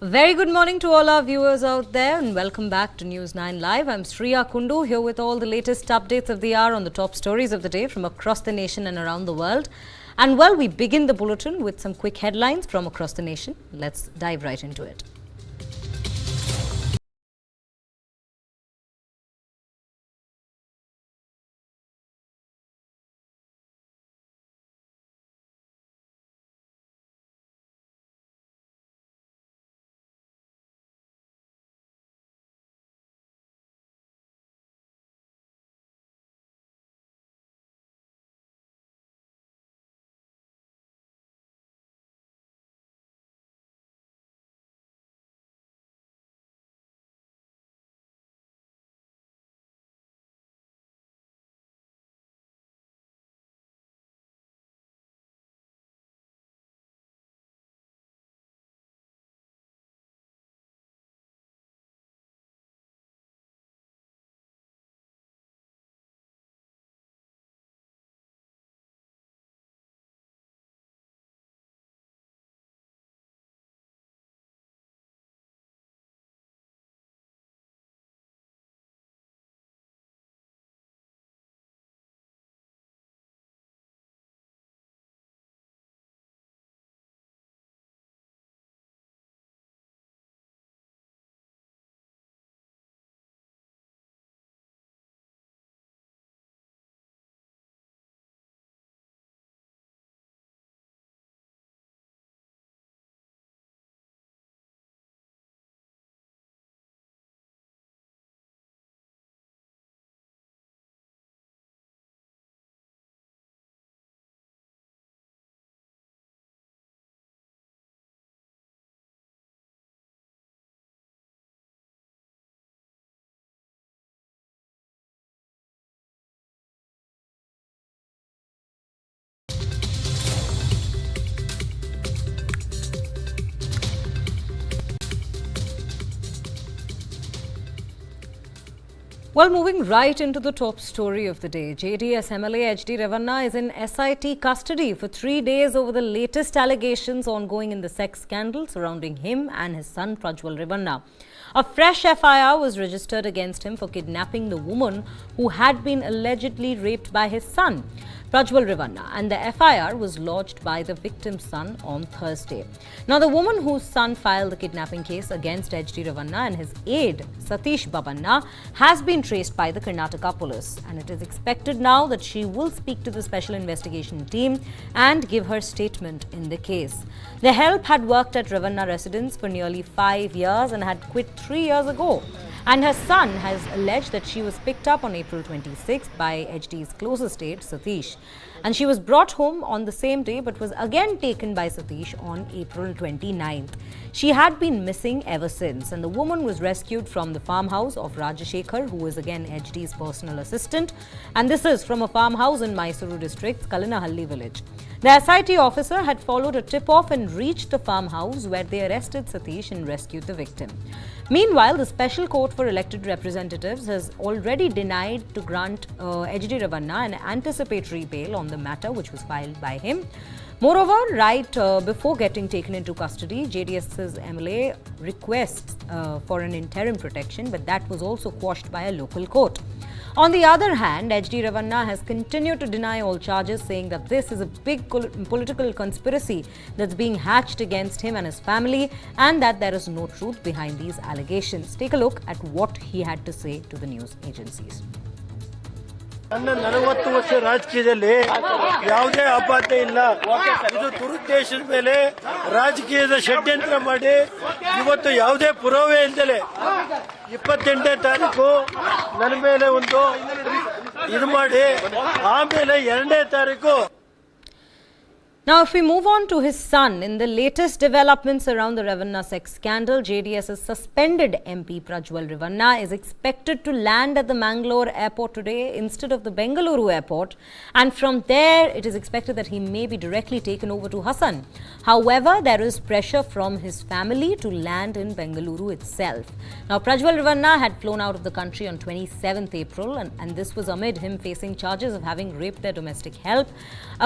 Very good morning to all our viewers out there and welcome back to News 9 Live. I'm Shriya Kundu here with all the latest updates of the hour on the top stories of the day from across the nation and around the world. And well, we begin the bulletin with some quick headlines from across the nation. Let's dive right into it. Well, moving right into the top story of the day, JDS MLA HD Revanna is in SIT custody for 3 days over the latest allegations ongoing in the sex scandal surrounding him and his son Prajwal Revanna. A fresh FIR was registered against him for kidnapping the woman who had been allegedly raped by his son, Prajwal Revanna, and the FIR was lodged by the victim's son on Thursday. Now, the woman whose son filed the kidnapping case against HD Revanna and his aide, Satish Babanna, has been traced by the Karnataka police, and it is expected now that she will speak to the special investigation team and give her statement in the case. The help had worked at Revanna residence for nearly 5 years and had quit 3 years ago. And her son has alleged that she was picked up on April 26 by HD's closest aide, Satish. And she was brought home on the same day but was again taken by Satish on April 29th. She had been missing ever since, and the woman was rescued from the farmhouse of Rajashekhar, who is again HD's personal assistant. And this is from a farmhouse in Mysuru district's Kalinahalli village. The SIT officer had followed a tip-off and reached the farmhouse where they arrested Satish and rescued the victim. Meanwhile, the Special Court for Elected Representatives has already denied to grant HD Revanna an anticipatory bail on the matter which was filed by him. Moreover, right before getting taken into custody, JDS's MLA requests for an interim protection, but that was also quashed by a local court. On the other hand, HD Revanna has continued to deny all charges, saying that this is a big political conspiracy that's being hatched against him and his family, and that there is no truth behind these allegations. Take a look at what he had to say to the news agencies. ನನ್ನ 40 ವರ್ಷ ರಾಜಕೀಯದಲ್ಲಿ ಯಾವುದೇ ಆಪಾತ ಇಲ್ಲ. ಇದು ದುರುದ್ದೇಶದ ಮೇಲೆ ರಾಜಕೀಯದ ಷಡ್ಯಂತ್ರ ಮಾಡಿ ಇವತ್ತು ಯಾವುದೇ ಪುರಾವೆ ಇಲ್ಲದೆ 28ನೇ ತಾರೀಕು ನನ್ನ ಮೇಲೆ ಒಂದು ಇದು ಮಾಡಿ ಆಮೇಲೆ 2ನೇ ತಾರೀಕು. Now, if we move on to his son, in the latest developments around the Revanna sex scandal, JDS's suspended MP Prajwal Revanna is expected to land at the Mangalore airport today instead of the Bengaluru airport, and from there it is expected that he may be directly taken over to Hassan. However, there is pressure from his family to land in Bengaluru itself. Now, Prajwal Revanna had flown out of the country on 27th April, and this was amid him facing charges of having raped their domestic help,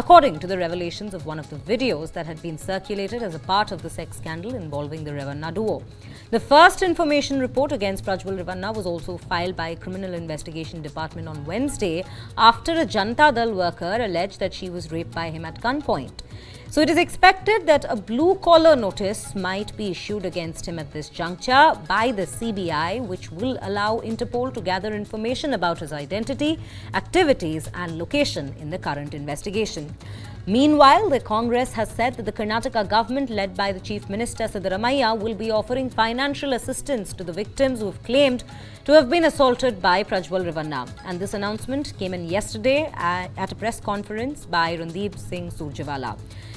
according to the revelations of one of the videos that had been circulated as a part of the sex scandal involving the Revanna duo. The first information report against Prajwal Revanna was also filed by Criminal Investigation Department on Wednesday after a Janata Dal worker alleged that she was raped by him at gunpoint. So it is expected that a blue-collar notice might be issued against him at this juncture by the CBI, which will allow Interpol to gather information about his identity, activities and location in the current investigation. Meanwhile, the Congress has said that the Karnataka government, led by the Chief Minister Siddaramaiah, will be offering financial assistance to the victims who have claimed to have been assaulted by Prajwal Revanna. And this announcement came in yesterday at a press conference by Randeep Singh Surjewala.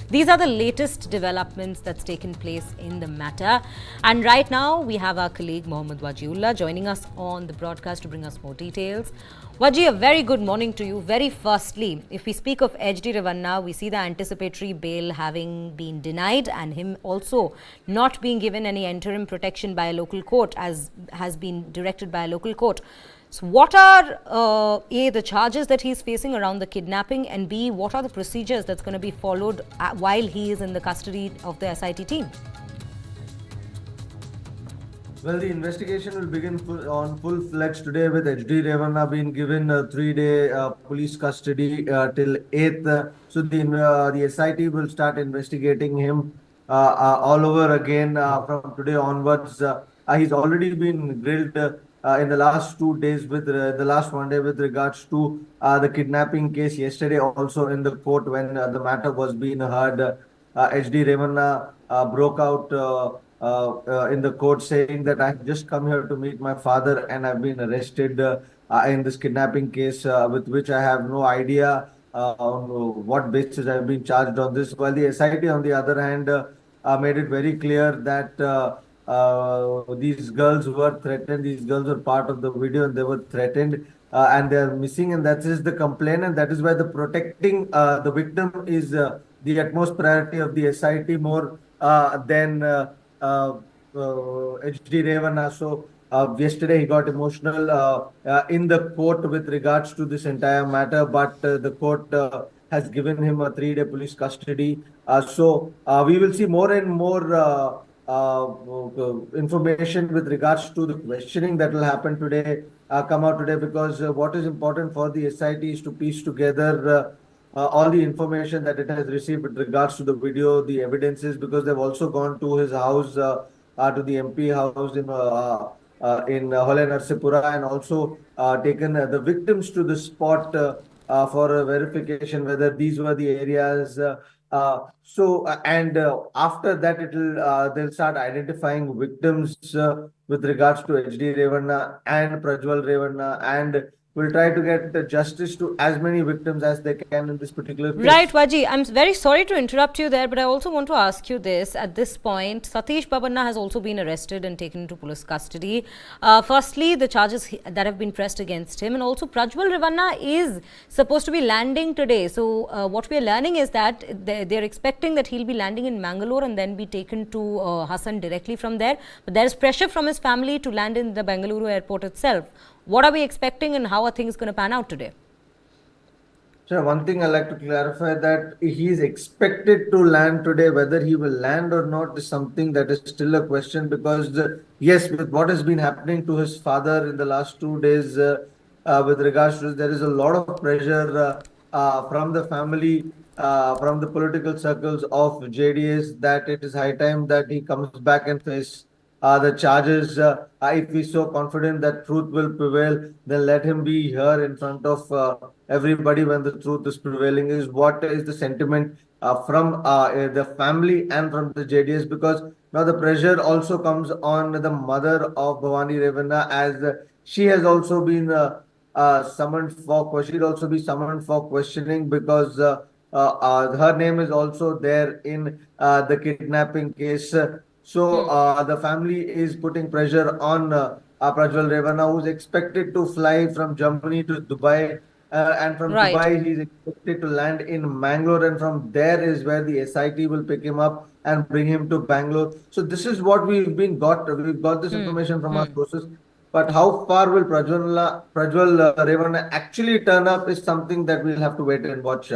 These are the latest developments that's taken place in the matter. And right now, we have our colleague Mohammad Wajiullah joining us on the broadcast to bring us more details. Waji, a very good morning to you. Very firstly, if we speak of HD Revanna, we see the anticipatory bail having been denied and him also not being given any interim protection by a local court, as has been directed by a local court. So what are A, the charges that he is facing around the kidnapping, and B, what are the procedures that's going to be followed while he is in the custody of the SIT team? Well, the investigation will begin full-fledged today with HD Revanna being given 3-day police custody till 8th. So the SIT will start investigating him all over again from today onwards. He's already been grilled in the last 2 days with the last one day with regards to the kidnapping case. Yesterday also in the court when the matter was being heard, HD Revanna broke out in the court saying that I have just come here to meet my father and I've been arrested in this kidnapping case with which I have no idea on what basis I've been charged on this. While the SIT on the other hand made it very clear that these girls were threatened. These girls were part of the video and they were threatened and they are missing, and that is the complaint, and that is why the protecting the victim is the utmost priority of the SIT more than HD Revanna. So yesterday he got emotional in the court with regards to this entire matter, but the court has given him a 3-day police custody. So we will see more and more information with regards to the questioning that will happen today, come out today, because what is important for the SIT is to piece together all the information that it has received with regards to the video, the evidences, because they've also gone to his house, to the MP house in Hole Narsipura, and also taken the victims to the spot for a verification whether these were the areas. After that, they'll start identifying victims with regards to HD Revanna and Prajwal Revanna, and will try to get justice to as many victims as they can in this particular case. Right, Waji. I'm very sorry to interrupt you there, but I also want to ask you this. At this point, Satish Babanna has also been arrested and taken into police custody. Firstly, the charges that have been pressed against him, and also Prajwal Revanna is supposed to be landing today. So what we are learning is that they're expecting that he'll be landing in Mangalore and then be taken to Hassan directly from there. But there is pressure from his family to land in the Bengaluru airport itself. What are we expecting and how are things going to pan out today? So one thing I like to clarify that he is expected to land today. Whether he will land or not is something that is still a question, because yes, with what has been happening to his father in the last 2 days with regards to this, there is a lot of pressure from the family, from the political circles of JDS, that it is high time that he comes back and face the charges. If he's so confident that truth will prevail, then let him be here in front of everybody when the truth is prevailing, is what is the sentiment from the family and from the JDS, because now the pressure also comes on the mother of Bhavani Revanna, as she has also been summoned for, she'll also be summoned for questioning, because her name is also there in the kidnapping case. So the family is putting pressure on Prajwal Revanna, who is expected to fly from Germany to Dubai, and from Dubai he is expected to land in Mangalore, and from there is where the SIT will pick him up and bring him to Bangalore. So this is what we've got this information from our sources. But how far will Prajwal Revanna actually turn up is something that we'll have to wait and watch.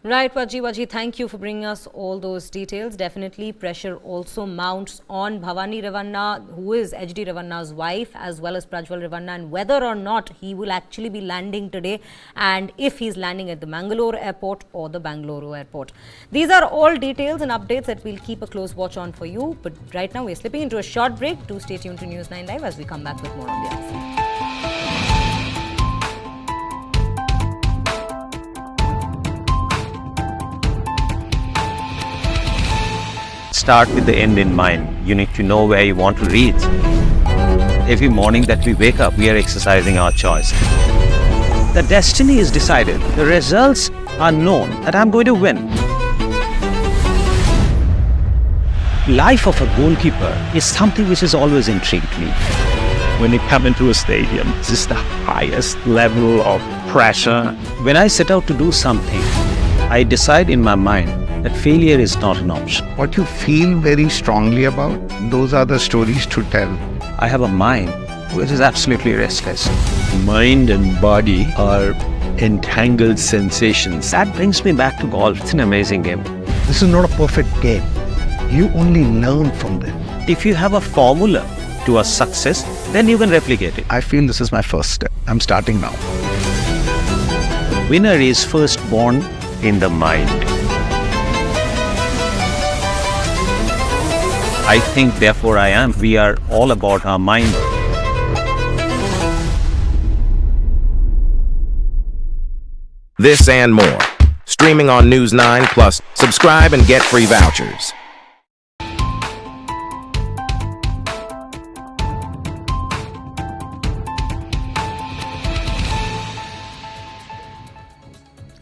Right, Vaji, thank you for bringing us all those details. Definitely pressure also mounts on Bhavani Revanna, who is HD Revanna's wife, as well as Prajwal Revanna, and whether or not he will actually be landing today, and if he's landing at the Mangalore airport or the Bangalore airport. These are all details and updates that we'll keep a close watch on for you. But right now, we're slipping into a short break. Do stay tuned to News 9 Live as we come back with more on the answer. Start with the end in mind. You need to know where you want to reach. Every morning that we wake up, we are exercising our choice. The destiny is decided. The results are known that I'm going to win. Life of a goalkeeper is something which has always intrigued me. When you come into a stadium, this is the highest level of pressure. When I set out to do something, I decide in my mind that failure is not an option. What you feel very strongly about, those are the stories to tell. I have a mind which is absolutely restless. Mind and body are entangled sensations. That brings me back to golf. It's an amazing game. This is not a perfect game. You only learn from them. If you have a formula to a success, then you can replicate it. I feel this is my first step. I'm starting now. The winner is first born in the mind. I think, therefore I am. We are all about our mind. This and more. Streaming on News 9 Plus. Subscribe and get free vouchers.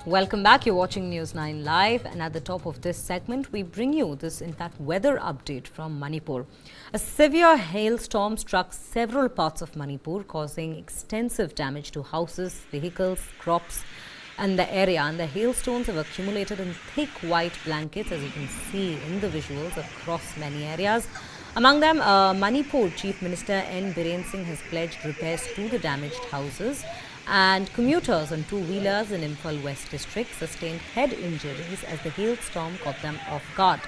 Welcome back. You're watching News 9 Live, and at the top of this segment, we bring you this, in fact, weather update from Manipur. A severe hailstorm struck several parts of Manipur, causing extensive damage to houses, vehicles, crops, and the area. And the hailstones have accumulated in thick white blankets, as you can see in the visuals, across many areas. Among them, Manipur Chief Minister N. Biren Singh has pledged repairs to the damaged houses. And commuters on two-wheelers in Imphal West District sustained head injuries as the hailstorm caught them off guard.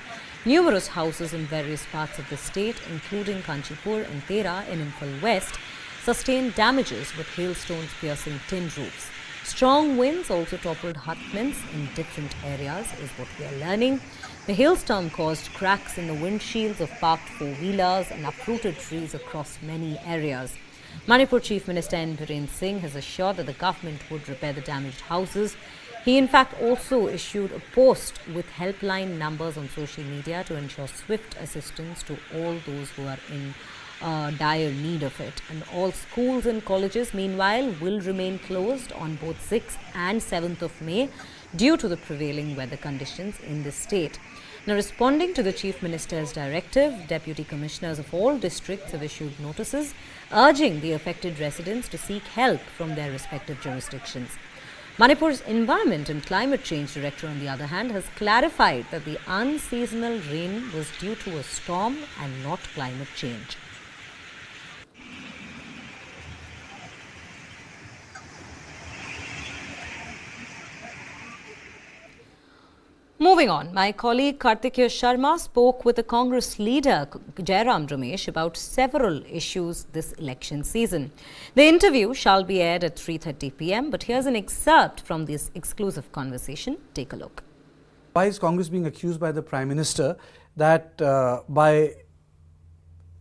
Numerous houses in various parts of the state, including Kanchipur and Tera in Imphal West, sustained damages with hailstones piercing tin roofs. Strong winds also toppled hutments in different areas, is what we are learning. The hailstorm caused cracks in the windshields of parked four-wheelers and uprooted trees across many areas. Manipur Chief Minister N. Biren Singh has assured that the government would repair the damaged houses. He in fact also issued a post with helpline numbers on social media to ensure swift assistance to all those who are in dire need of it. And all schools and colleges meanwhile will remain closed on both 6th and 7th of May due to the prevailing weather conditions in the state. Now, responding to the Chief Minister's directive, Deputy Commissioners of all districts have issued notices urging the affected residents to seek help from their respective jurisdictions. Manipur's Environment and Climate Change Director, on the other hand, has clarified that the unseasonal rain was due to a storm and not climate change. Moving on, my colleague Kartia Sharma spoke with the Congress leader Jairam Ramesh about several issues this election season. The interview shall be aired at 3:30 p.m. But here's an excerpt from this exclusive conversation. Take a look. Why is Congress being accused by the Prime Minister that by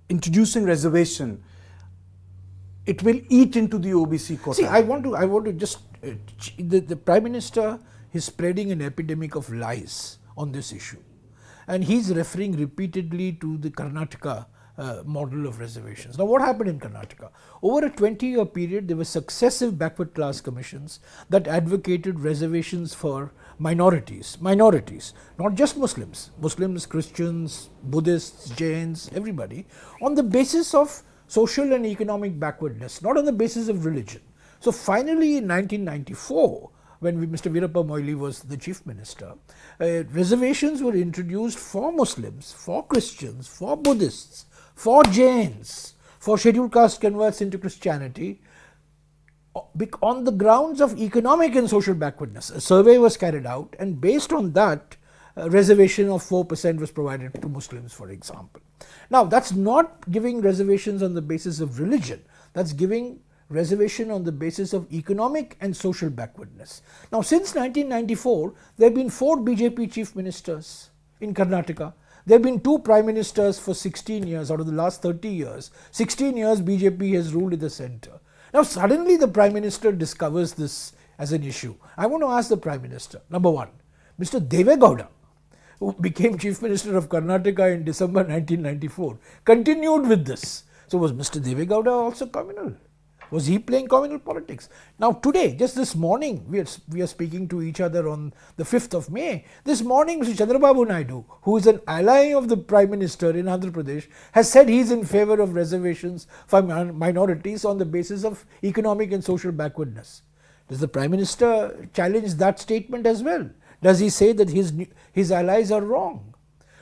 introducing reservation, it will eat into the OBC quota? See, I want to just the Prime Minister is spreading an epidemic of lies on this issue, and he's referring repeatedly to the Karnataka model of reservations. Now, what happened in Karnataka? Over a 20-year period, there were successive backward class commissions that advocated reservations for minorities, not just Muslims, Christians, Buddhists, Jains, everybody, on the basis of social and economic backwardness, not on the basis of religion. So finally, in 1994, when Mr. Veerappa Moily was the Chief Minister, reservations were introduced for Muslims, for Christians, for Buddhists, for Jains, for scheduled caste converts into Christianity, on the grounds of economic and social backwardness. A survey was carried out, and based on that, a reservation of 4% was provided to Muslims, for example. Now, that's not giving reservations on the basis of religion, that's giving reservation on the basis of economic and social backwardness. Now, since 1994, there have been 4 BJP chief ministers in Karnataka. There have been 2 prime ministers for 16 years out of the last 30 years. 16 years BJP has ruled in the centre. Now, suddenly the prime minister discovers this as an issue. I want to ask the prime minister, number one, Mr. Deve Gowda, who became chief minister of Karnataka in December 1994, continued with this. So, was Mr. Deve Gowda also communal? Was he playing communal politics? Now today, just this morning, we are speaking to each other on the 5th of May. This morning, Mr. Chandrababu Naidu, who is an ally of the Prime Minister in Andhra Pradesh, has said he is in favour of reservations for minorities on the basis of economic and social backwardness. Does the Prime Minister challenge that statement as well? Does he say that his allies are wrong?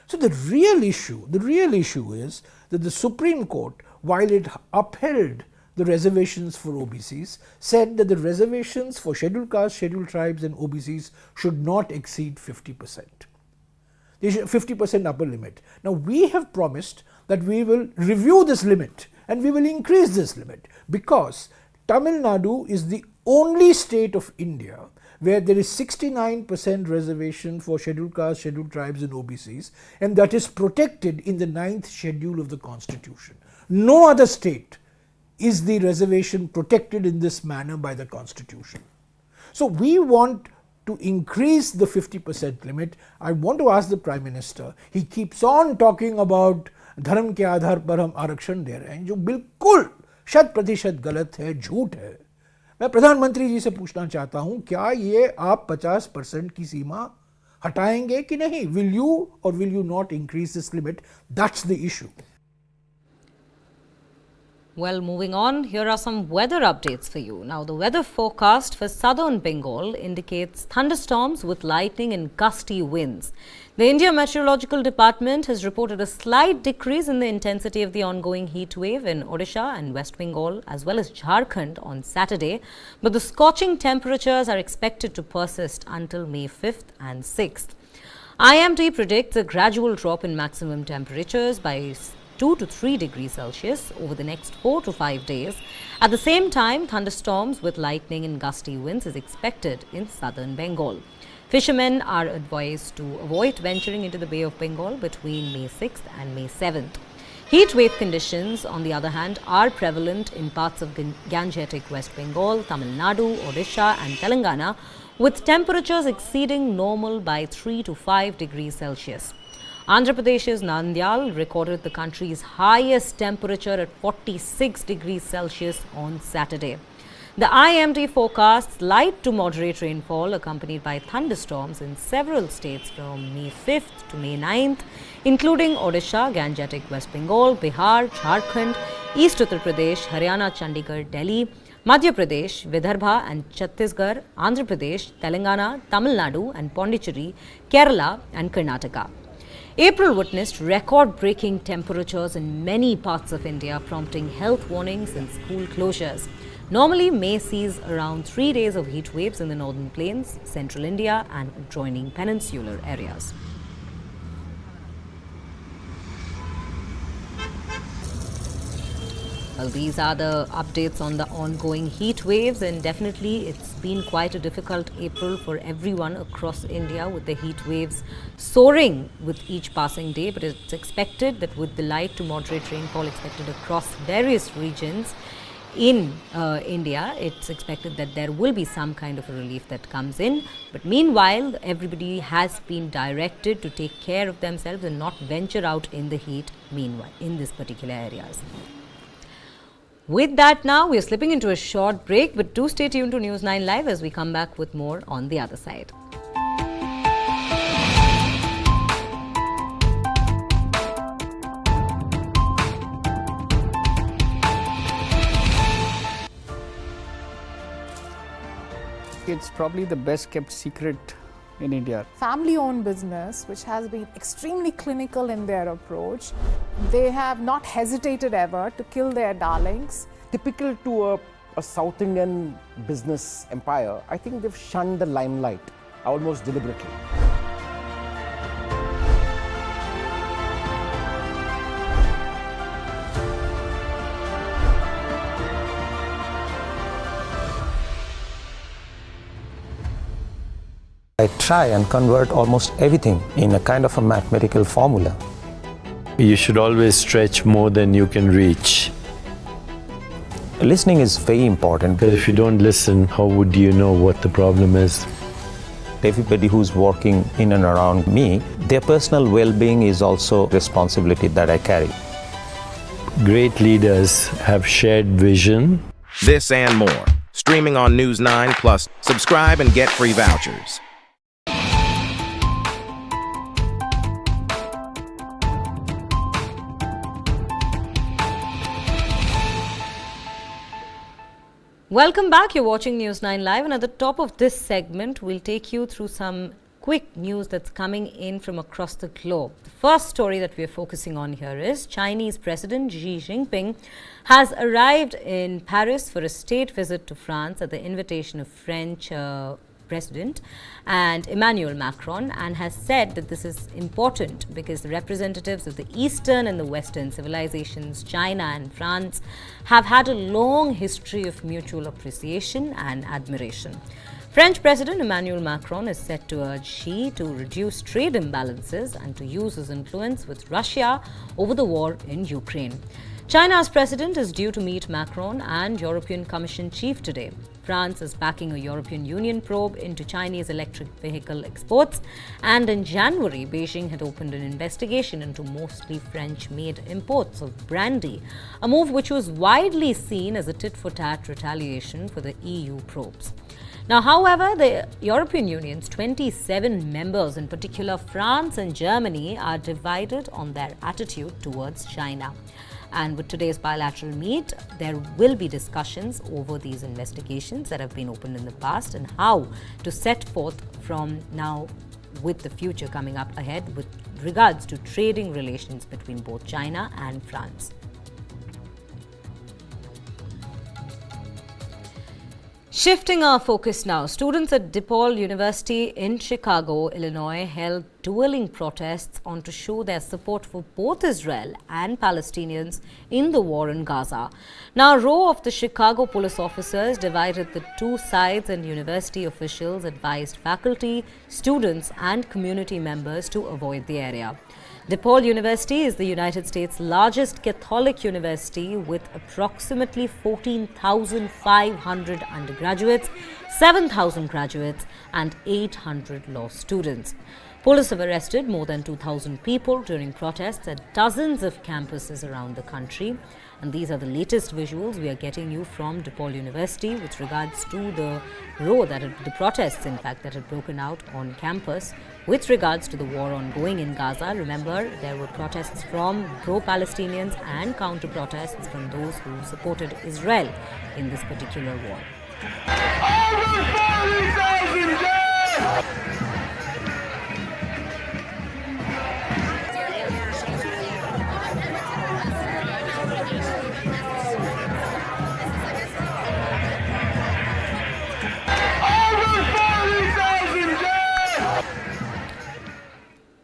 So the real issue is that the Supreme Court, while it upheld the reservations for OBCs, said that the reservations for scheduled castes, scheduled tribes and OBCs should not exceed 50%. They should 50% upper limit. Now we have promised that we will review this limit and we will increase this limit, because Tamil Nadu is the only state of India where there is 69% reservation for scheduled castes, scheduled tribes and OBCs, and that is protected in the 9th schedule of the Constitution. No other state is the reservation protected in this manner by the Constitution. So we want to increase the 50% limit. I want to ask the Prime Minister, he keeps on talking about धर्म के आधार पर हम आरक्षण दे रहे हैं, जो बिल्कुल 100% गलत है, झूठ है. मैं प्रधानमंत्री जी से पूछना चाहता हूं, क्या ये आप 50% की सीमा हटाएंगे कि नहीं? Will you or will you not increase this limit? That's the issue. Well, moving on, here are some weather updates for you. Now, the weather forecast for southern Bengal indicates thunderstorms with lightning and gusty winds. The India Meteorological Department has reported a slight decrease in the intensity of the ongoing heat wave in Odisha and West Bengal as well as Jharkhand on Saturday, but the scorching temperatures are expected to persist until May 5th and 6th. IMD predicts a gradual drop in maximum temperatures by 2 to 3 degrees Celsius over the next 4 to 5 days. At the same time, thunderstorms with lightning and gusty winds is expected in southern Bengal. Fishermen are advised to avoid venturing into the Bay of Bengal between May 6th and May 7th. Heat wave conditions, on the other hand, are prevalent in parts of Gangetic West Bengal, Tamil Nadu, Odisha and Telangana, with temperatures exceeding normal by 3 to 5 degrees Celsius. Andhra Pradesh's Nandyal recorded the country's highest temperature at 46 degrees Celsius on Saturday. The IMD forecasts light to moderate rainfall accompanied by thunderstorms in several states from May 5th to May 9th, including Odisha, Gangetic West Bengal, Bihar, Jharkhand, East Uttar Pradesh, Haryana, Chandigarh, Delhi, Madhya Pradesh, Vidarbha and Chhattisgarh, Andhra Pradesh, Telangana, Tamil Nadu and Pondicherry, Kerala and Karnataka. April witnessed record-breaking temperatures in many parts of India, prompting health warnings and school closures. Normally, May sees around 3 days of heat waves in the northern plains, central India and adjoining peninsular areas. Well, these are the updates on the ongoing heat waves, and definitely it's been quite a difficult April for everyone across India, with the heat waves soaring with each passing day. But it's expected that with the light to moderate rainfall expected across various regions in India, it's expected that there will be some kind of a relief that comes in. But meanwhile, everybody has been directed to take care of themselves and not venture out in the heat meanwhile in these particular areas. With that, now we are slipping into a short break, but do stay tuned to News 9 Live as we come back with more on the other side. It's probably the best kept secret in India. Family-owned business, which has been extremely clinical in their approach. They have not hesitated ever to kill their darlings. Typical to a a South Indian business empire, I think they've shunned the limelight almost deliberately. I try and convert almost everything in a kind of a mathematical formula. You should always stretch more than you can reach. Listening is very important. Because if you don't listen, how would you know what the problem is? Everybody who's working in and around me, their personal well-being is also a responsibility that I carry. Great leaders have shared vision. This and more. Streaming on News 9 Plus. Subscribe and get free vouchers. Welcome back. You're watching News 9 Live, and at the top of this segment, we'll take you through some quick news that's coming in from across the globe. The first story that we're focusing on here is Chinese President Xi Jinping has arrived in Paris for a state visit to France at the invitation of French President and Emmanuel Macron, and has said that this is important because the representatives of the Eastern and the Western civilizations, China and France, have had a long history of mutual appreciation and admiration. French President Emmanuel Macron is set to urge Xi to reduce trade imbalances and to use his influence with Russia over the war in Ukraine. China's president is due to meet Macron and European Commission chief today. France is backing a European Union probe into Chinese electric vehicle exports, and in January, Beijing had opened an investigation into mostly French-made imports of brandy, a move which was widely seen as a tit-for-tat retaliation for the EU probes. Now, however, the European Union's 27 members, in particular France and Germany, are divided on their attitude towards China. And with today's bilateral meet, there will be discussions over these investigations that have been opened in the past and how to set forth from now with the future coming up ahead with regards to trading relations between both China and France. Shifting our focus now, students at DePaul University in Chicago, Illinois, held dueling protests on to show their support for both Israel and Palestinians in the war in Gaza. Now, a row of the Chicago police officers divided the two sides, and university officials advised faculty, students and community members to avoid the area. DePaul University is the United States' largest Catholic university with approximately 14,500 undergraduates, 7,000 graduates and 800 law students. Police have arrested more than 2,000 people during protests at dozens of campuses around the country. And these are the latest visuals we are getting you from DePaul University with regards to the protests, in fact, that had broken out on campus with regards to the war ongoing in Gaza. Remember, there were protests from pro-Palestinians and counter-protests from those who supported Israel in this particular war.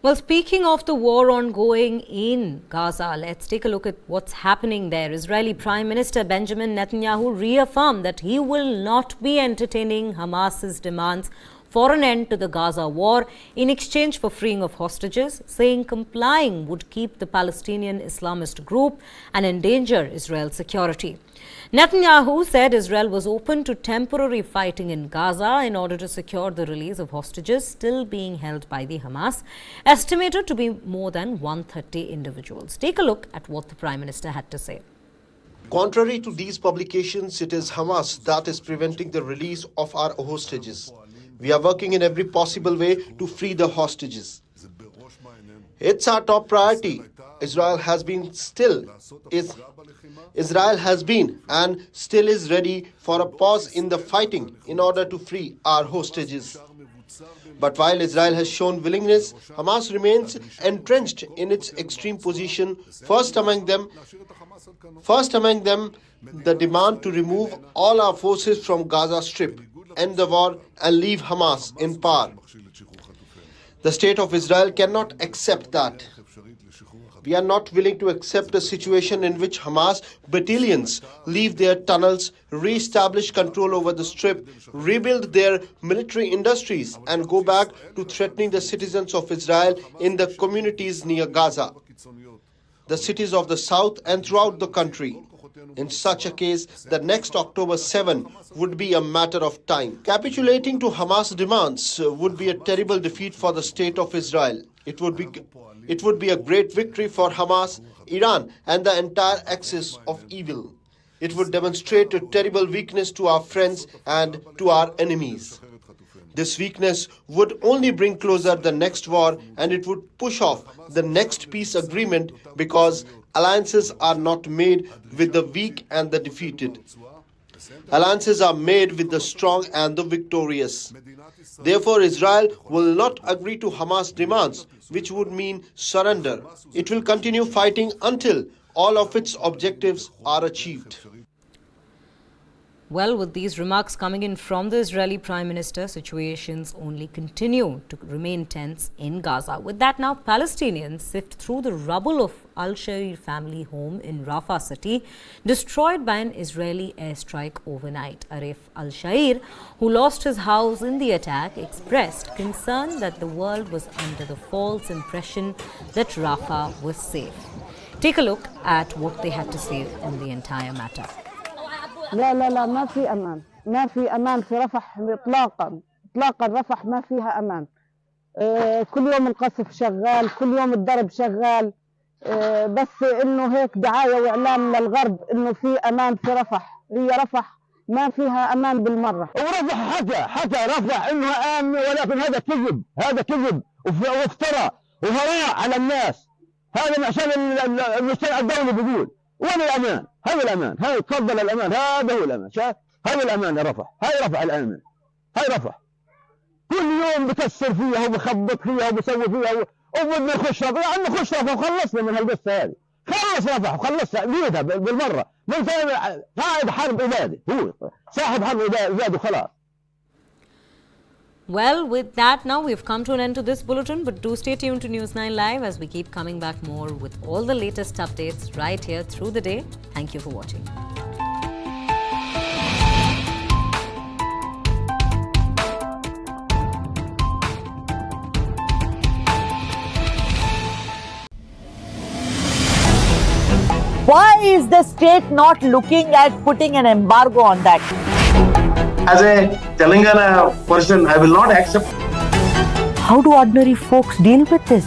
Well, speaking of the war ongoing in Gaza, let's take a look at what's happening there. Israeli Prime Minister Benjamin Netanyahu reaffirmed that he will not be entertaining Hamas's demands for an end to the Gaza war in exchange for freeing of hostages, saying complying would keep the Palestinian Islamist group and endanger Israel's security. Netanyahu said Israel was open to temporary fighting in Gaza in order to secure the release of hostages still being held by the Hamas, estimated to be more than 130 individuals. Take a look at what the Prime Minister had to say. Contrary to these publications, it is Hamas that is preventing the release of our hostages. We are working in every possible way to free the hostages. It's our top priority. Israel has been and still is ready for a pause in the fighting in order to free our hostages. But while Israel has shown willingness, Hamas remains entrenched in its extreme position, first among them First among them, the demand to remove all our forces from Gaza Strip, end the war and leave Hamas in power. The state of Israel cannot accept that. We are not willing to accept a situation in which Hamas battalions leave their tunnels, re-establish control over the strip, rebuild their military industries and go back to threatening the citizens of Israel in the communities near Gaza, the cities of the south and throughout the country. In such a case, the next October 7 would be a matter of time. Capitulating to Hamas demands would be a terrible defeat for the state of Israel. It would be a great victory for Hamas, Iran and the entire axis of evil. It would demonstrate a terrible weakness to our friends and to our enemies. This weakness would only bring closer the next war, and it would push off the next peace agreement, because alliances are not made with the weak and the defeated. Alliances are made with the strong and the victorious. Therefore, Israel will not agree to Hamas demands, which would mean surrender. It will continue fighting until all of its objectives are achieved. Well, with these remarks coming in from the Israeli Prime Minister, situations only continue to remain tense in Gaza. With that, now Palestinians sift through the rubble of Al-Shair family home in Rafah city, destroyed by an Israeli airstrike overnight. Arif Al-Shair, who lost his house in the attack, expressed concern that the world was under the false impression that Rafah was safe. Take a look at what they had to say in the entire matter. لا لا لا ما في أمان، ما في أمان في رفح إطلاقا، إطلاقا رفح ما فيها أمان. كل يوم القصف شغال، كل يوم الضرب شغال، بس إنه هيك دعاية وإعلام للغرب إنه في أمان في رفح. هي رفح ما فيها أمان بالمرة. ورفح حكى رفح إنها آمنة، ولكن هذا كذب، هذا كذب وافترى وهراء على الناس. هذا عشان المجتمع الدولي بيقول وين الأمان؟ هذا الأمان، هذا تفضل الأمان، هذا هو الأمان، شايف؟ هذا الأمان يا رفح، هاي رفح الأمان، هاي رفح. كل يوم بكسر فيها وبخبط فيها وبسوي فيها وبدنا نخش رفح، يا عم نخش رفح وخلصنا من هالقصة هذه. خلص رفح وخلصها بيدها بالمرة، من قائد حرب إبادة، هو صاحب حرب إبادة وخلاص. Well, with that, now we've come to an end to this bulletin, but do stay tuned to News 9 Live as we keep coming back more with all the latest updates right here through the day. Thank you for watching. Why is the state not looking at putting an embargo on that? As a Telangana person, I will not accept. How do ordinary folks deal with this?